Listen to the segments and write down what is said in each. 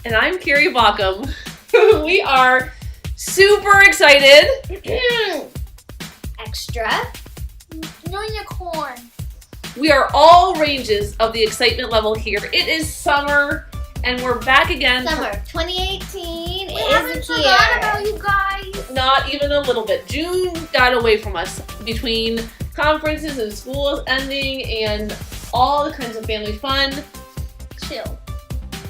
And I'm Carrie Baughcum. We are super excited. Extra. Unicorn. We are all ranges of the excitement level here. It is summer, and we're back again. Summer 2018 We is haven't here. forgot about you guys. Not even a little bit. June got away from us between conferences and schools ending and all the kinds of family fun Chill.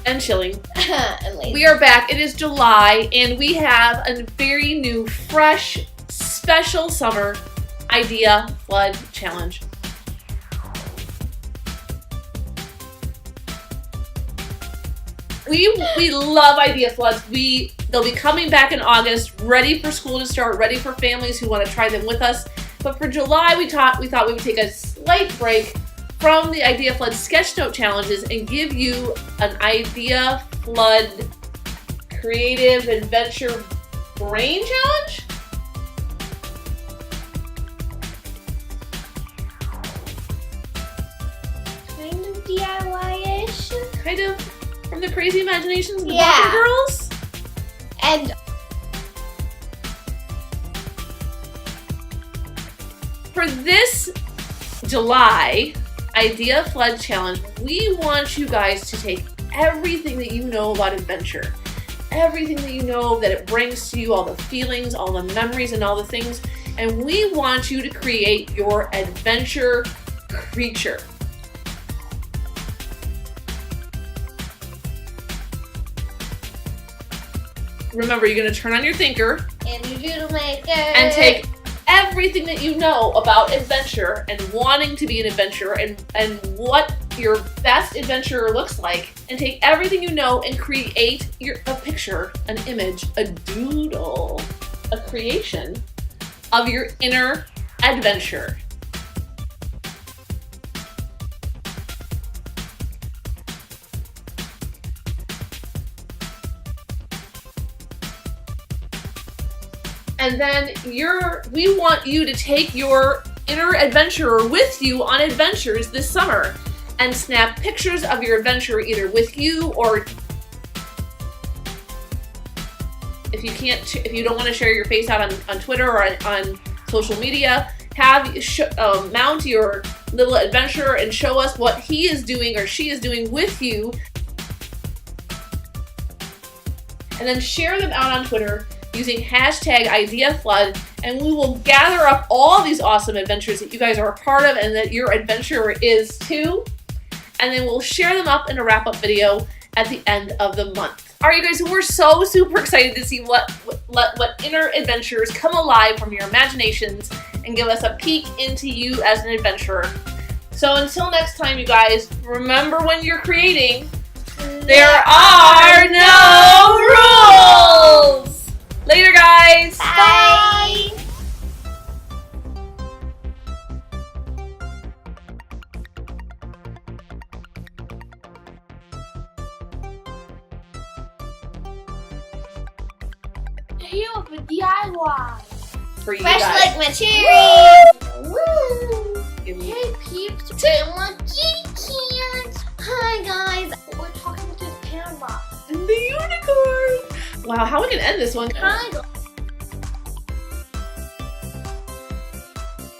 and chilling. And lazy. We are back. It is July, and we have a very new, fresh, special summer idea flood challenge. We love idea floods. They'll be coming back in August, ready for school to start, ready for families who want to try them with us. But for July, we thought we would take a slight break from the idea flood sketch note challenges and give you an idea flood creative adventure brain challenge. Kind of DIY-ish. Kind of from the crazy imaginations of the Yeah. Baughcum girls. And For this July idea flood challenge, we want you guys to take everything that you know about adventure, everything that you know that it brings to you, all the feelings, all the memories, and all the things, and we want you to create your adventure creature. Remember, you're going to turn on your thinker your doodle maker. and take everything that you know about adventure and wanting to be an adventurer and what your best adventurer looks like, and take everything you know and create a picture, an image, a doodle, a creation of your inner adventure. And then we want you to take your inner adventurer with you on adventures this summer and snap pictures of your adventure either with you, or if you don't want to share your face out on Twitter or on social media, mount your little adventurer and show us what he is doing or she is doing with you, and then share them out on Twitter using hashtag IdeaFlood, and we will gather up all these awesome adventures that you guys are a part of and that your adventurer is too, and then we'll share them up in a wrap-up video at the end of the month. All right, you guys, we're so super excited to see what inner adventures come alive from your imaginations and give us a peek into you as an adventurer. So until next time, you guys, remember when you're creating, there are no rules! Later, guys! Bye. You have a DIY. For you Fresh guys. like my cherries. Woo! Give me- Hey peeps, family cans. Hi guys. We're talking to the camera. The unicorn! Wow, how are we gonna end this one? Hi guys.